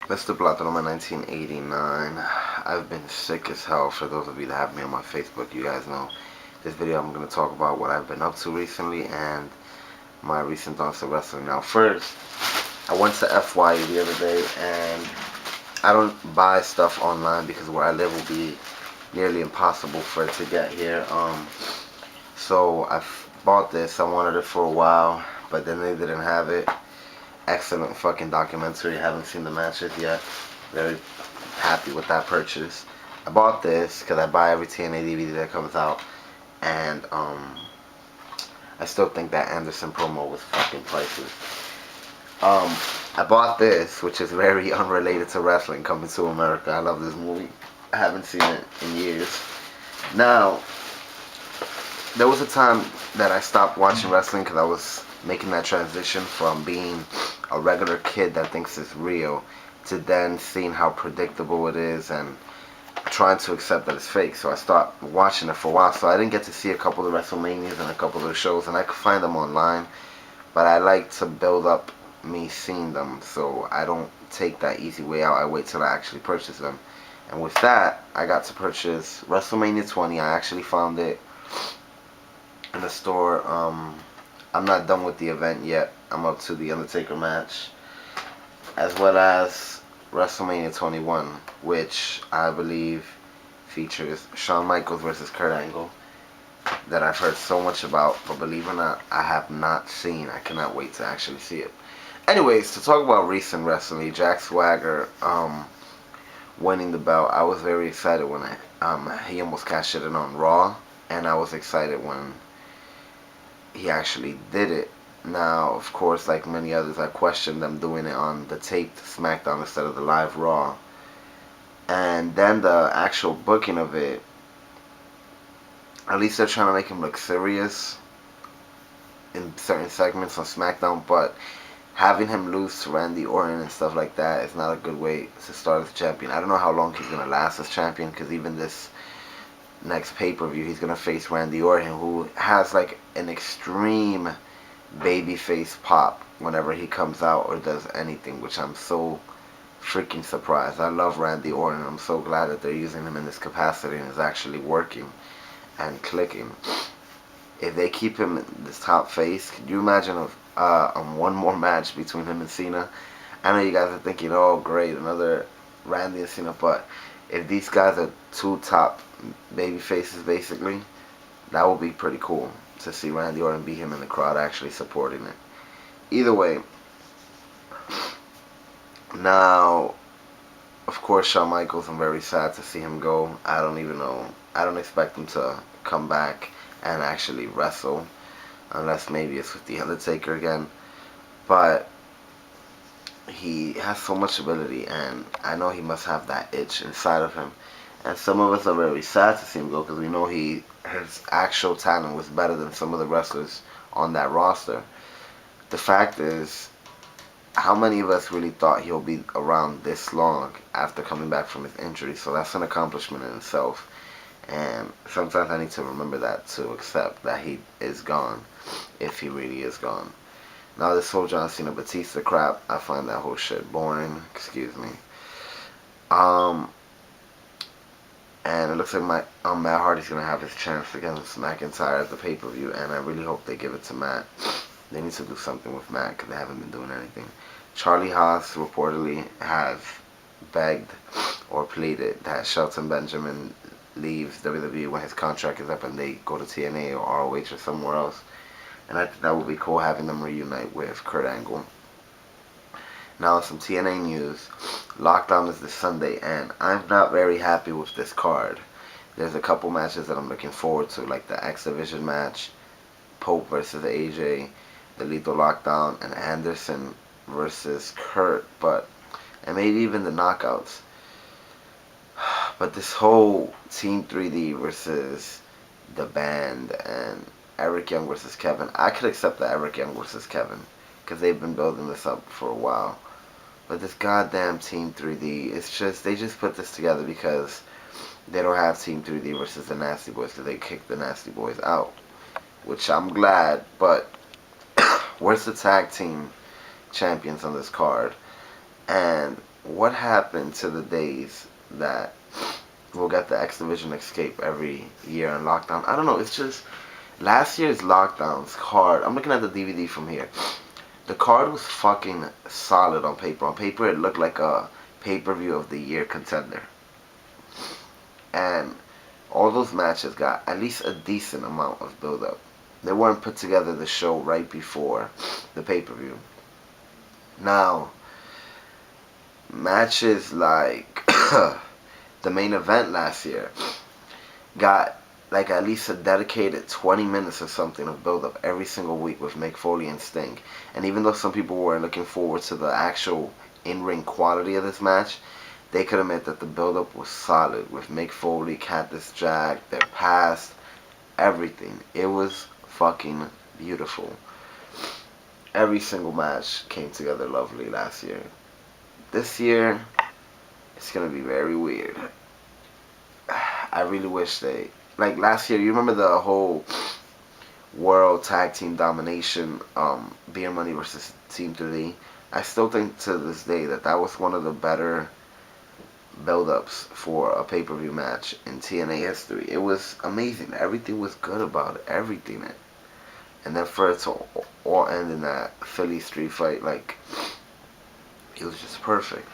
Mr. Plato number 1989. I've been sick as hell. For those of you that have me on my Facebook, you guys know this video I'm going to talk about what I've been up to recently and my recent thoughts of wrestling. Now first, I went to FY the other day and I don't buy stuff online because where I live will be nearly impossible for it to get here. So I bought this. I wanted it for a while, but then they didn't have it. Excellent fucking documentary. Haven't seen the matches yet. Very happy with that purchase. I bought this because I buy every TNA DVD that comes out, and I still think that Anderson promo was fucking priceless. I bought this, which is very unrelated to wrestling, Coming to America. I love this movie. I haven't seen it in years. Now, there was a time that I stopped watching wrestling because I was making that transition from being a regular kid that thinks it's real to then seeing how predictable it is and trying to accept that it's fake. So I stopped watching it for a while. So I didn't get to see a couple of the WrestleManias and a couple of the shows, and I could find them online, but I like to build up me seeing them, so I don't take that easy way out. I wait till I actually purchase them. And with that, I got to purchase WrestleMania 20. I actually found it in the store. I'm not done with the event yet. I'm up to the Undertaker match, as well as WrestleMania 21, which I believe features Shawn Michaels versus Kurt Angle, that I've heard so much about, but believe it or not, I have not seen. I cannot wait to actually see it. Anyways, to talk about recent wrestling, Jack Swagger winning the belt. I was very excited when he almost cashed it in on Raw, and I was excited when he actually did it. Now, of course, like many others, I questioned them doing it on the taped SmackDown instead of the live Raw. And then the actual booking of it, at least they're trying to make him look serious in certain segments on SmackDown, but having him lose to Randy Orton and stuff like that is not a good way to start as a champion. I don't know how long he's going to last as champion, because even this next pay-per-view, he's going to face Randy Orton, who has like an extreme babyface pop whenever he comes out or does anything, which I'm so freaking surprised. I love Randy Orton. I'm so glad that they're using him in this capacity and it's actually working and clicking. If they keep him in this top face, could you imagine one more match between him and Cena? I know you guys are thinking, oh great, another Randy and Cena, but if these guys are two top baby faces basically, that would be pretty cool to see Randy Orton beat him in the crowd actually supporting it. Either way, now of course Shawn Michaels, I'm very sad to see him go. I don't even know. I don't expect him to come back and actually wrestle, unless maybe it's with the Undertaker again. But he has so much ability, and I know he must have that itch inside of him. And some of us are very sad to see him go because we know his actual talent was better than some of the wrestlers on that roster. The fact is, how many of us really thought he'll be around this long after coming back from his injury? So that's an accomplishment in itself. And sometimes I need to remember that, to accept that he is gone, if he really is gone. Now this whole John Cena Batista crap, I find that whole shit boring. Excuse me. And it looks like Matt Hardy's going to have his chance against McIntyre at the pay-per-view, and I really hope they give it to Matt. They need to do something with Matt because they haven't been doing anything. Charlie Haas reportedly has begged or pleaded that Shelton Benjamin leaves WWE when his contract is up and they go to TNA or ROH or somewhere else. And I think that would be cool, having them reunite with Kurt Angle. Now, some TNA news. Lockdown is this Sunday, and I'm not very happy with this card. There's a couple matches that I'm looking forward to, like the X Division match, Pope versus AJ, the Lethal Lockdown, and Anderson versus Kurt, and maybe even the Knockouts. But this whole Team 3D versus the Band and Eric Young versus Kevin, I could accept that Eric Young versus Kevin, because they've been building this up for a while. But this goddamn Team 3D, it's just, they just put this together because they don't have Team 3D versus the Nasty Boys, because they kicked the Nasty Boys out. Which I'm glad, but where's the tag team champions on this card? And what happened to the days that we'll get the X Division escape every year on Lockdown? I don't know. It's just last year's Lockdown's card. I'm looking at the DVD from here. The card was fucking solid on paper. On paper, it looked like a pay-per-view of the year contender. And all those matches got at least a decent amount of build-up. They weren't put together the show right before the pay-per-view. Now, matches like the main event last year got like at least a dedicated 20 minutes or something of build up every single week with Mick Foley and Sting. And even though some people were looking forward to the actual in-ring quality of this match, they could admit that the build up was solid with Mick Foley, Cactus Jack, their past, everything. It was fucking beautiful. Every single match came together lovely last year. This year, it's gonna be very weird. I really wish they, like last year, you remember the whole World Tag Team Domination, Beer Money versus Team 3D? I still think to this day that that was one of the better build-ups for a pay-per-view match in TNA history. It was amazing. Everything was good about it. Everything. And then for it to all end in that Philly street fight, like, it was just perfect.